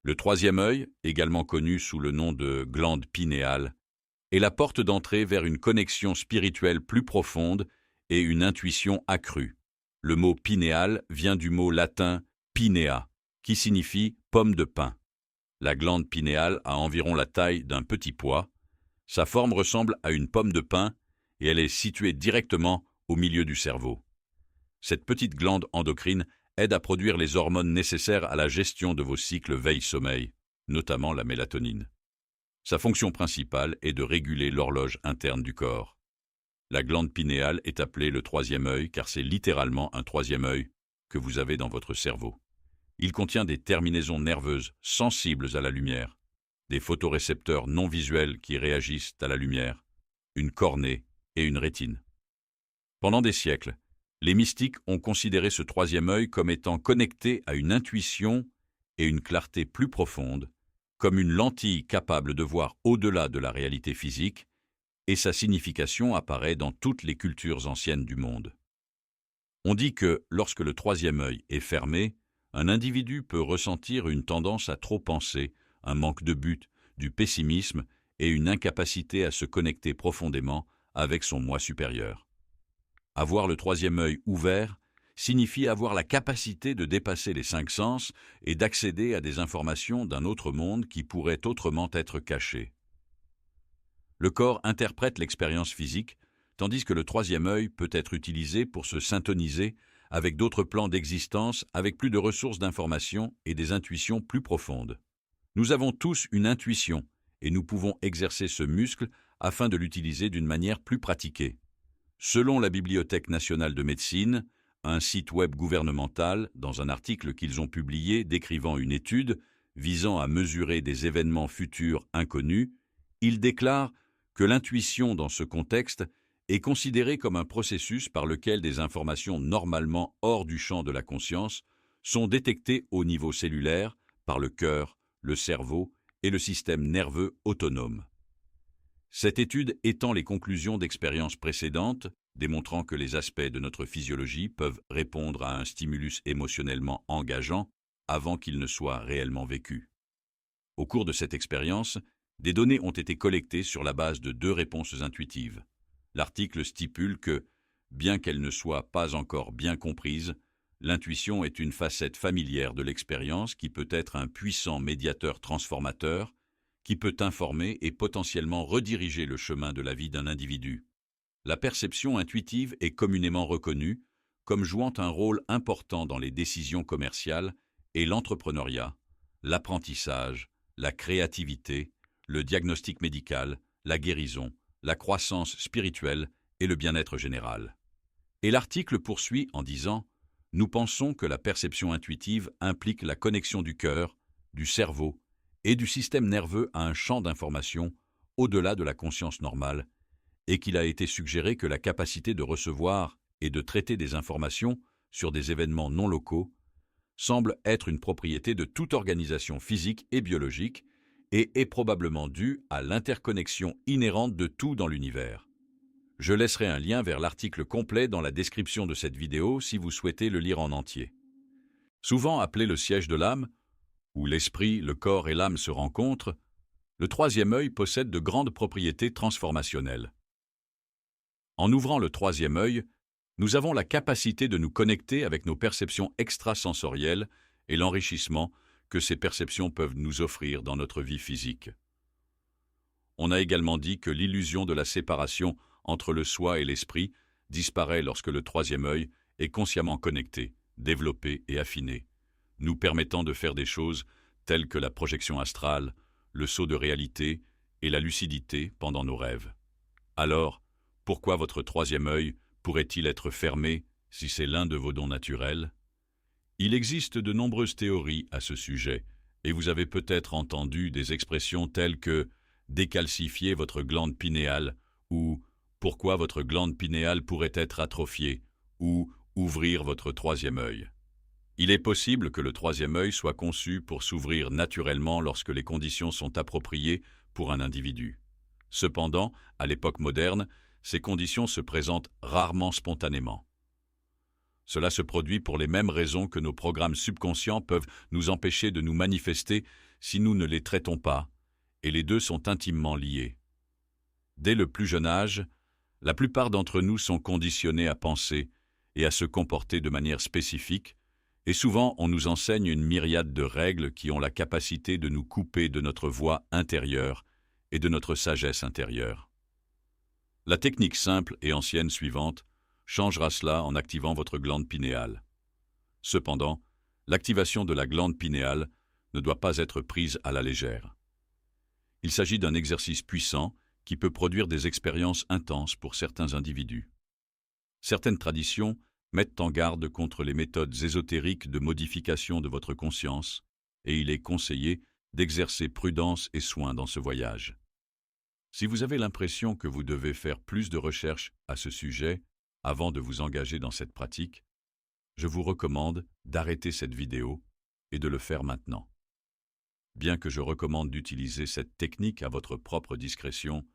Le troisième œil, également connu sous le nom de glande pinéale, est la porte d'entrée vers une connexion spirituelle plus profonde et une intuition accrue. Le mot pinéal vient du mot latin pinea, qui signifie pomme de pin. La glande pinéale a environ la taille d'un petit pois. Sa forme ressemble à une pomme de pin et elle est située directement au milieu du cerveau. Cette petite glande endocrine aide à produire les hormones nécessaires à la gestion de vos cycles veille-sommeil, notamment la mélatonine. Sa fonction principale est de réguler l'horloge interne du corps. La glande pinéale est appelée le troisième œil car c'est littéralement un troisième œil que vous avez dans votre cerveau. Il contient des terminaisons nerveuses sensibles à la lumière, des photorécepteurs non visuels qui réagissent à la lumière, une cornée et une rétine. Pendant des siècles, les mystiques ont considéré ce troisième œil comme étant connecté à une intuition et une clarté plus profonde, comme une lentille capable de voir au-delà de la réalité physique, et sa signification apparaît dans toutes les cultures anciennes du monde. On dit que, lorsque le troisième œil est fermé, un individu peut ressentir une tendance à trop penser, un manque de but, du pessimisme et une incapacité à se connecter profondément avec son moi supérieur. Avoir le troisième œil ouvert signifie avoir la capacité de dépasser les cinq sens et d'accéder à des informations d'un autre monde qui pourraient autrement être cachées. Le corps interprète l'expérience physique, tandis que le troisième œil peut être utilisé pour se syntoniser avec d'autres plans d'existence avec plus de ressources d'information et des intuitions plus profondes. Nous avons tous une intuition et nous pouvons exercer ce muscle afin de l'utiliser d'une manière plus pratiquée. Selon la Bibliothèque nationale de médecine, un site web gouvernemental, dans un article qu'ils ont publié décrivant une étude visant à mesurer des événements futurs inconnus, ils déclarent que l'intuition dans ce contexte est considérée comme un processus par lequel des informations normalement hors du champ de la conscience sont détectées au niveau cellulaire par le cœur, le cerveau et le système nerveux autonome. Cette étude étend les conclusions d'expériences précédentes, démontrant que les aspects de notre physiologie peuvent répondre à un stimulus émotionnellement engageant avant qu'il ne soit réellement vécu. Au cours de cette expérience, des données ont été collectées sur la base de 2 réponses intuitives. L'article stipule que, bien qu'elle ne soit pas encore bien comprise, l'intuition est une facette familière de l'expérience qui peut être un puissant médiateur transformateur, qui peut informer et potentiellement rediriger le chemin de la vie d'un individu. La perception intuitive est communément reconnue comme jouant un rôle important dans les décisions commerciales et l'entrepreneuriat, l'apprentissage, la créativité, le diagnostic médical, la guérison, la croissance spirituelle et le bien-être général. Et l'article poursuit en disant « Nous pensons que la perception intuitive implique la connexion du cœur, du cerveau et du système nerveux à un champ d'information au-delà de la conscience normale, et qu'il a été suggéré que la capacité de recevoir et de traiter des informations sur des événements non locaux semble être une propriété de toute organisation physique et biologique et est probablement due à l'interconnexion inhérente de tout dans l'univers. Je laisserai un lien vers l'article complet dans la description de cette vidéo si vous souhaitez le lire en entier. Souvent appelé le siège de l'âme, où l'esprit, le corps et l'âme se rencontrent, le troisième œil possède de grandes propriétés transformationnelles. En ouvrant le troisième œil, nous avons la capacité de nous connecter avec nos perceptions extrasensorielles et l'enrichissement que ces perceptions peuvent nous offrir dans notre vie physique. On a également dit que l'illusion de la séparation entre le soi et l'esprit disparaît lorsque le troisième œil est consciemment connecté, développé et affiné, nous permettant de faire des choses telles que la projection astrale, le saut de réalité et la lucidité pendant nos rêves. Alors, pourquoi votre troisième œil pourrait-il être fermé si c'est l'un de vos dons naturels? Il existe de nombreuses théories à ce sujet, et vous avez peut-être entendu des expressions telles que « décalcifier votre glande pinéale » ou « pourquoi votre glande pinéale pourrait être atrophiée » ou « ouvrir votre troisième œil ». Il est possible que le troisième œil soit conçu pour s'ouvrir naturellement lorsque les conditions sont appropriées pour un individu. Cependant, à l'époque moderne, ces conditions se présentent rarement spontanément. Cela se produit pour les mêmes raisons que nos programmes subconscients peuvent nous empêcher de nous manifester si nous ne les traitons pas, et les deux sont intimement liés. Dès le plus jeune âge, la plupart d'entre nous sont conditionnés à penser et à se comporter de manière spécifique, et souvent on nous enseigne une myriade de règles qui ont la capacité de nous couper de notre voix intérieure et de notre sagesse intérieure. La technique simple et ancienne suivante changera cela en activant votre glande pinéale. Cependant, l'activation de la glande pinéale ne doit pas être prise à la légère. Il s'agit d'un exercice puissant qui peut produire des expériences intenses pour certains individus. Certaines traditions mettent en garde contre les méthodes ésotériques de modification de votre conscience, et il est conseillé d'exercer prudence et soin dans ce voyage. Si vous avez l'impression que vous devez faire plus de recherches à ce sujet avant de vous engager dans cette pratique, je vous recommande d'arrêter cette vidéo et de le faire maintenant. Bien que je recommande d'utiliser cette technique à votre propre discrétion,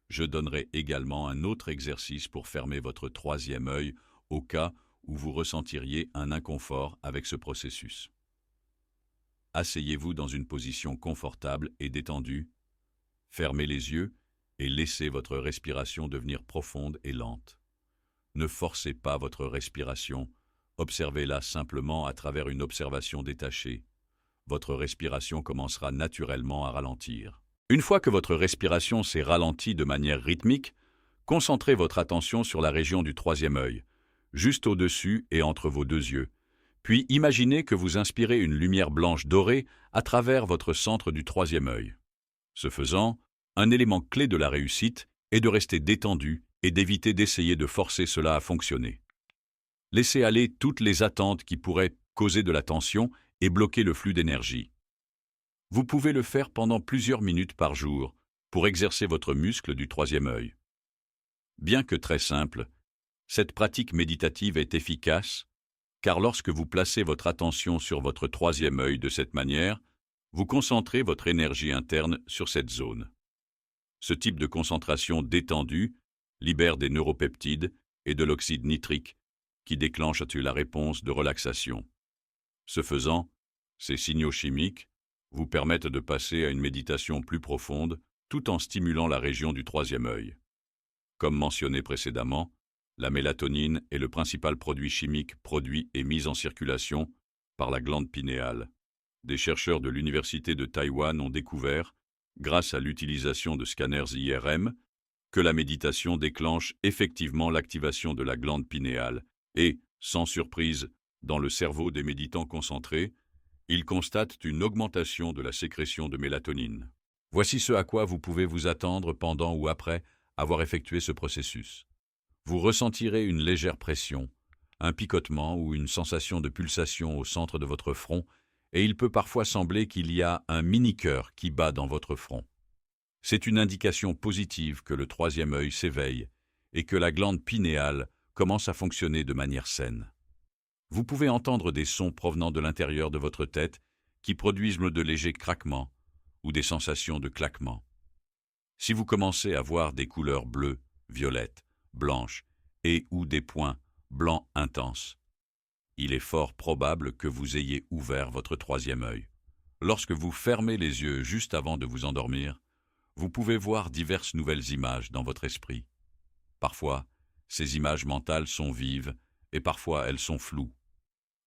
je donnerai également un autre exercice pour fermer votre troisième œil au cas où vous ressentiriez un inconfort avec ce processus. Asseyez-vous dans une position confortable et détendue, fermez les yeux et laissez votre respiration devenir profonde et lente. Ne forcez pas votre respiration, observez-la simplement à travers une observation détachée. Votre respiration commencera naturellement à ralentir. Une fois que votre respiration s'est ralentie de manière rythmique, concentrez votre attention sur la région du troisième œil, juste au-dessus et entre vos deux yeux. Puis imaginez que vous inspirez une lumière blanche dorée à travers votre centre du troisième œil. Ce faisant, un élément clé de la réussite est de rester détendu et d'éviter d'essayer de forcer cela à fonctionner. Laissez aller toutes les attentes qui pourraient causer de la tension et bloquer le flux d'énergie. Vous pouvez le faire pendant plusieurs minutes par jour pour exercer votre muscle du troisième œil. Bien que très simple, cette pratique méditative est efficace car lorsque vous placez votre attention sur votre troisième œil de cette manière, vous concentrez votre énergie interne sur cette zone. Ce type de concentration détendue libère des neuropeptides et de l'oxyde nitrique qui déclenchent la réponse de relaxation. Ce faisant, ces signaux chimiques vous permettent de passer à une méditation plus profonde tout en stimulant la région du troisième œil. Comme mentionné précédemment, la mélatonine est le principal produit chimique produit et mis en circulation par la glande pinéale. Des chercheurs de l'Université de Taïwan ont découvert, grâce à l'utilisation de scanners IRM, que la méditation déclenche effectivement l'activation de la glande pinéale et, sans surprise, dans le cerveau des méditants concentrés, ils constatent une augmentation de la sécrétion de mélatonine. Voici ce à quoi vous pouvez vous attendre pendant ou après avoir effectué ce processus. Vous ressentirez une légère pression, un picotement ou une sensation de pulsation au centre de votre front, et il peut parfois sembler qu'il y a un mini-cœur qui bat dans votre front. C'est une indication positive que le troisième œil s'éveille et que la glande pinéale commence à fonctionner de manière saine. Vous pouvez entendre des sons provenant de l'intérieur de votre tête qui produisent de légers craquements ou des sensations de claquement. Si vous commencez à voir des couleurs bleues, violettes, blanches et ou des points blancs intenses, il est fort probable que vous ayez ouvert votre troisième œil. Lorsque vous fermez les yeux juste avant de vous endormir, vous pouvez voir diverses nouvelles images dans votre esprit. Parfois, ces images mentales sont vives et parfois elles sont floues.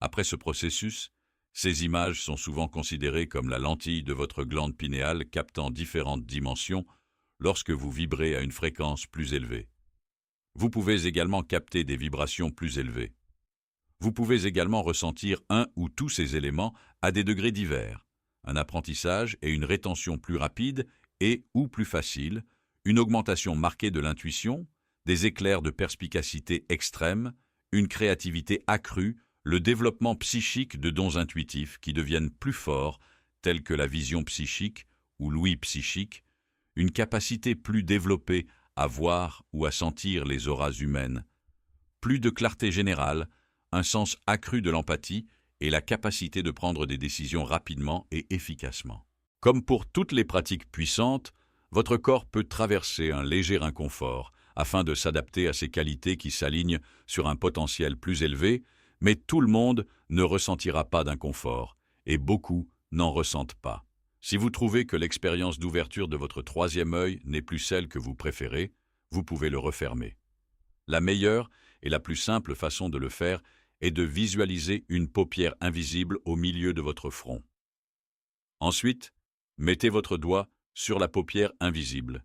Après ce processus, ces images sont souvent considérées comme la lentille de votre glande pinéale captant différentes dimensions lorsque vous vibrez à une fréquence plus élevée. Vous pouvez également capter des vibrations plus élevées. Vous pouvez également ressentir un ou tous ces éléments à des degrés divers, un apprentissage et une rétention plus rapide et ou plus facile, une augmentation marquée de l'intuition, des éclairs de perspicacité extrême, une créativité accrue, le développement psychique de dons intuitifs qui deviennent plus forts, tels que la vision psychique ou l'ouïe psychique, une capacité plus développée à voir ou à sentir les auras humaines, plus de clarté générale, un sens accru de l'empathie et la capacité de prendre des décisions rapidement et efficacement. Comme pour toutes les pratiques puissantes, votre corps peut traverser un léger inconfort afin de s'adapter à ces qualités qui s'alignent sur un potentiel plus élevé, mais tout le monde ne ressentira pas d'inconfort et beaucoup n'en ressentent pas. Si vous trouvez que l'expérience d'ouverture de votre troisième œil n'est plus celle que vous préférez, vous pouvez le refermer. La meilleure et la plus simple façon de le faire est de visualiser une paupière invisible au milieu de votre front. Ensuite, mettez votre doigt sur la paupière invisible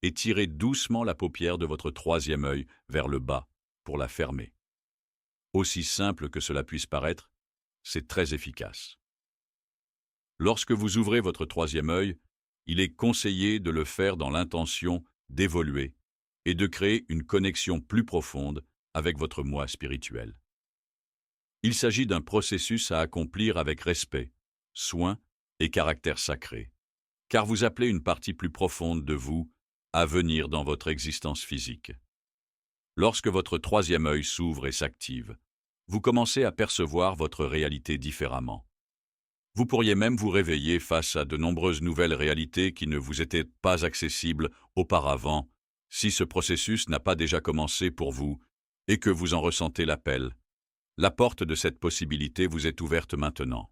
et tirez doucement la paupière de votre troisième œil vers le bas pour la fermer. Aussi simple que cela puisse paraître, c'est très efficace. Lorsque vous ouvrez votre troisième œil, il est conseillé de le faire dans l'intention d'évoluer et de créer une connexion plus profonde avec votre moi spirituel. Il s'agit d'un processus à accomplir avec respect, soin et caractère sacré, car vous appelez une partie plus profonde de vous à venir dans votre existence physique. Lorsque votre troisième œil s'ouvre et s'active, vous commencez à percevoir votre réalité différemment. Vous pourriez même vous réveiller face à de nombreuses nouvelles réalités qui ne vous étaient pas accessibles auparavant, si ce processus n'a pas déjà commencé pour vous et que vous en ressentez l'appel. La porte de cette possibilité vous est ouverte maintenant.